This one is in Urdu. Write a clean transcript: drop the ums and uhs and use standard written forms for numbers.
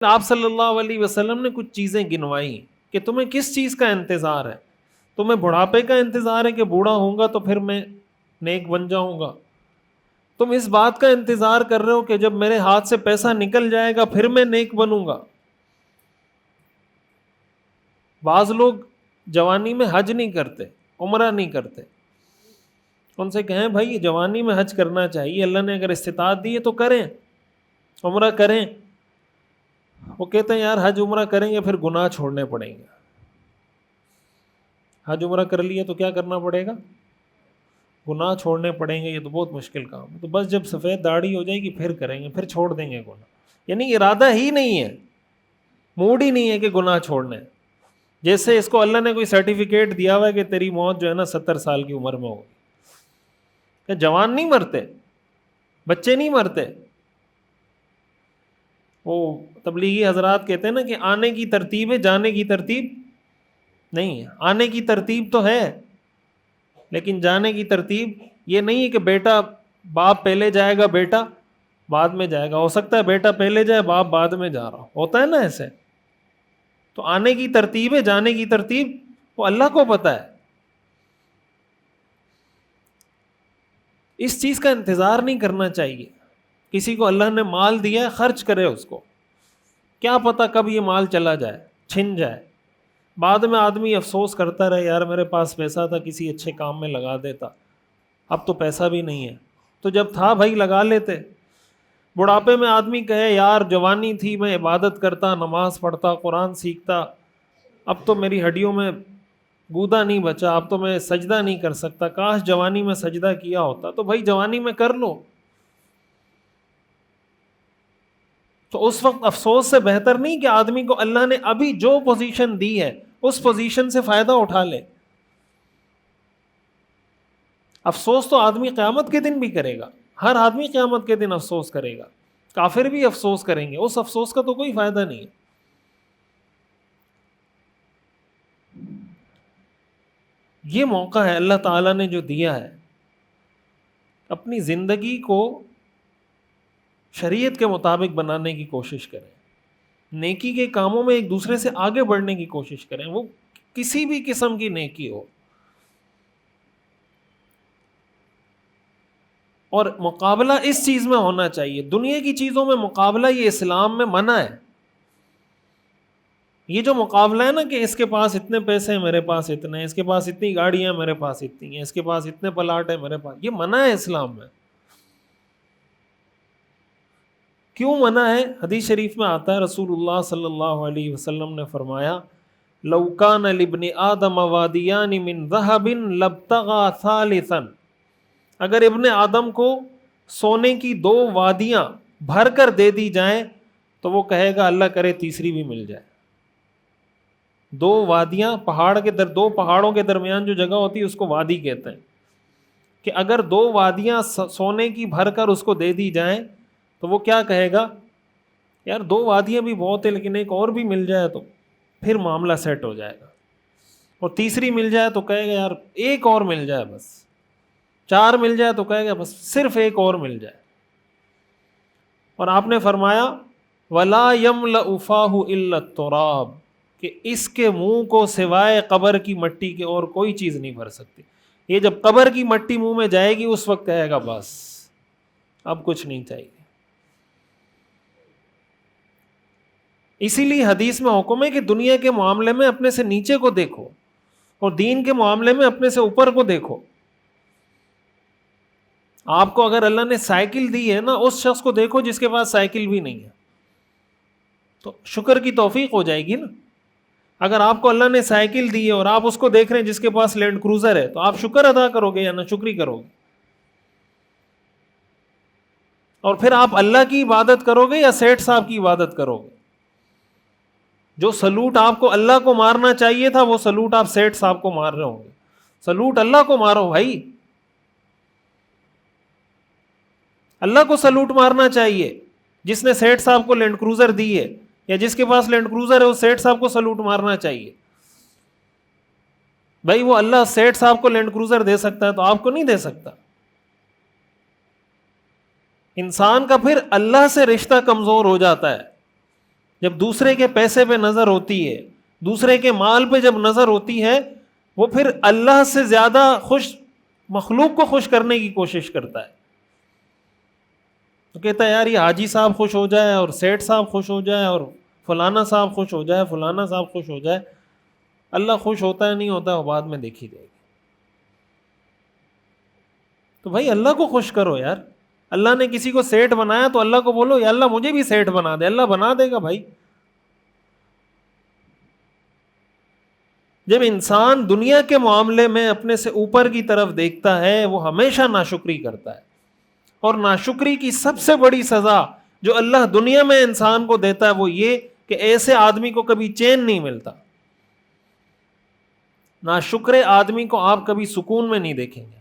آپ صلی اللہ علیہ وسلم نے کچھ چیزیں گنوائیں کہ تمہیں کس چیز کا انتظار ہے. تمہیں بڑھاپے کا انتظار ہے کہ بوڑھا ہوں گا تو پھر میں نیک بن جاؤں گا. تم اس بات کا انتظار کر رہے ہو کہ جب میرے ہاتھ سے پیسہ نکل جائے گا پھر میں نیک بنوں گا. بعض لوگ جوانی میں حج نہیں کرتے، عمرہ نہیں کرتے. ان سے کہیں بھائی جوانی میں حج کرنا چاہیے، اللہ نے اگر استطاعت دی ہے تو کریں، عمرہ کریں. وہ کہتے ہیں یار حج عمرہ کریں گے پھر گناہ چھوڑنے پڑیں گے. حج عمرہ کر لیا تو کیا کرنا پڑے گا؟ گناہ چھوڑنے پڑیں گے. یہ تو بہت مشکل کام ہے. تو بس جب سفید داڑھی ہو جائے گی پھر کریں گے، پھر چھوڑ دیں گے گناہ. یعنی ارادہ ہی نہیں ہے، موڈ ہی نہیں ہے کہ گناہ چھوڑنے. جیسے اس کو اللہ نے کوئی سرٹیفکیٹ دیا ہوا ہے کہ تیری موت جو ہے نا 70 سال کی عمر میں ہوگی. کہ جوان نہیں مرتے، بچے نہیں مرتے. وہ تبلیغی حضرات کہتے ہیں نا کہ آنے کی ترتیب ہے، جانے کی ترتیب نہیں ہے. آنے کی ترتیب تو ہے لیکن جانے کی ترتیب یہ نہیں ہے کہ بیٹا باپ پہلے جائے گا بیٹا بعد میں جائے گا. ہو سکتا ہے بیٹا پہلے جائے باپ بعد میں جا رہا ہوتا ہے نا ایسے. تو آنے کی ترتیب ہے، جانے کی ترتیب وہ اللہ کو پتہ ہے. اس چیز کا انتظار نہیں کرنا چاہیے. کسی کو اللہ نے مال دیا ہے خرچ کرے اس کو، کیا پتہ کب یہ مال چلا جائے، چھن جائے. بعد میں آدمی افسوس کرتا رہے یار میرے پاس پیسہ تھا کسی اچھے کام میں لگا دیتا، اب تو پیسہ بھی نہیں ہے. تو جب تھا بھائی لگا لیتے. بڑھاپے میں آدمی کہے یار جوانی تھی میں عبادت کرتا، نماز پڑھتا، قرآن سیکھتا، اب تو میری ہڈیوں میں گودا نہیں بچا، اب تو میں سجدہ نہیں کر سکتا، کاش جوانی میں سجدہ کیا ہوتا. تو بھائی جوانی میں کر لو. تو اس وقت افسوس سے بہتر نہیں کہ آدمی کو اللہ نے ابھی جو پوزیشن دی ہے اس پوزیشن سے فائدہ اٹھا لے. افسوس تو آدمی قیامت کے دن بھی کرے گا، ہر آدمی قیامت کے دن افسوس کرے گا. کافر بھی افسوس کریں گے، اس افسوس کا تو کوئی فائدہ نہیں ہے. یہ موقع ہے اللہ تعالیٰ نے جو دیا ہے، اپنی زندگی کو شریعت کے مطابق بنانے کی کوشش کریں. نیکی کے کاموں میں ایک دوسرے سے آگے بڑھنے کی کوشش کریں، وہ کسی بھی قسم کی نیکی ہو. اور مقابلہ اس چیز میں ہونا چاہیے، دنیا کی چیزوں میں مقابلہ یہ اسلام میں منع ہے. یہ جو مقابلہ ہے نا کہ اس کے پاس اتنے پیسے ہیں میرے پاس اتنے ہیں، اس کے پاس اتنی گاڑیاں میرے پاس اتنی ہیں، اس کے پاس اتنے پلاٹ ہیں میرے پاس، یہ منع ہے اسلام میں. کیوں منع ہے؟ حدیث شریف میں آتا ہے رسول اللہ صلی اللہ علیہ وسلم نے فرمایا لو کان لابن آدم وادیان من ذہب لابتغى ثالثا. اگر ابن آدم کو سونے کی 2 وادیاں بھر کر دے دی جائیں تو وہ کہے گا اللہ کرے تیسری بھی مل جائے. 2 وادیاں دو پہاڑوں کے درمیان جو جگہ ہوتی ہے اس کو وادی کہتے ہیں. کہ اگر 2 وادیاں سونے کی بھر کر اس کو دے دی جائیں تو وہ کیا کہے گا یار 2 وادیاں بھی بہت ہیں لیکن ایک اور بھی مل جائے تو پھر معاملہ سیٹ ہو جائے گا. اور تیسری مل جائے تو کہے گا یار ایک اور مل جائے بس. 4 مل جائے تو کہے گا بس صرف ایک اور مل جائے. اور آپ نے فرمایا وَلَا يَمْلَأُ فَاهُ إِلَّا التُّرَابُ کہ اس کے منہ کو سوائے قبر کی مٹی کے اور کوئی چیز نہیں بھر سکتی. یہ جب قبر کی مٹی منہ میں جائے گی اس وقت کہے گا بس اب کچھ نہیں چاہیے. اسی لیے حدیث میں حکم ہے کہ دنیا کے معاملے میں اپنے سے نیچے کو دیکھو اور دین کے معاملے میں اپنے سے اوپر کو دیکھو. آپ کو اگر اللہ نے سائیکل دی ہے نا اس شخص کو دیکھو جس کے پاس سائیکل بھی نہیں ہے تو شکر کی توفیق ہو جائے گی نا. اگر آپ کو اللہ نے سائیکل دی ہے اور آپ اس کو دیکھ رہے ہیں جس کے پاس لینڈ کروزر ہے تو آپ شکر ادا کرو گے یا نہ شکری کرو گے؟ اور پھر آپ اللہ کی عبادت کرو گے یا سیٹھ صاحب کی عبادت کرو گے؟ جو سلوٹ آپ کو اللہ کو مارنا چاہیے تھا وہ سلوٹ آپ سیٹھ صاحب کو مار رہے ہوں گے. سلوٹ اللہ کو مارو بھائی، اللہ کو سلوٹ مارنا چاہیے. جس نے سیٹھ صاحب کو لینڈ کروزر دی ہے یا جس کے پاس لینڈ کروزر ہے وہ سیٹھ صاحب کو سلوٹ مارنا چاہیے. بھائی وہ اللہ سیٹھ صاحب کو لینڈ کروزر دے سکتا ہے تو آپ کو نہیں دے سکتا. انسان کا پھر اللہ سے رشتہ کمزور ہو جاتا ہے. جب دوسرے کے پیسے پہ نظر ہوتی ہے، دوسرے کے مال پہ جب نظر ہوتی ہے، وہ پھر اللہ سے زیادہ مخلوق کو خوش کرنے کی کوشش کرتا ہے. تو کہتا ہے یار یہ حاجی صاحب خوش ہو جائے اور سیٹھ صاحب خوش ہو جائے اور فلانا صاحب خوش ہو جائے، فلانا صاحب خوش ہو جائے. اللہ خوش ہوتا ہے نہیں ہوتا وہ بعد میں دیکھی جائے گی. تو بھائی اللہ کو خوش کرو یار. اللہ نے کسی کو سیٹھ بنایا تو اللہ کو بولو یا اللہ مجھے بھی سیٹھ بنا دے. اللہ بنا دے گا بھائی. جب انسان دنیا کے معاملے میں اپنے سے اوپر کی طرف دیکھتا ہے وہ ہمیشہ ناشکری کرتا ہے. اور ناشکری کی سب سے بڑی سزا جو اللہ دنیا میں انسان کو دیتا ہے وہ یہ کہ ایسے آدمی کو کبھی چین نہیں ملتا. ناشکر آدمی کو آپ کبھی سکون میں نہیں دیکھیں گے.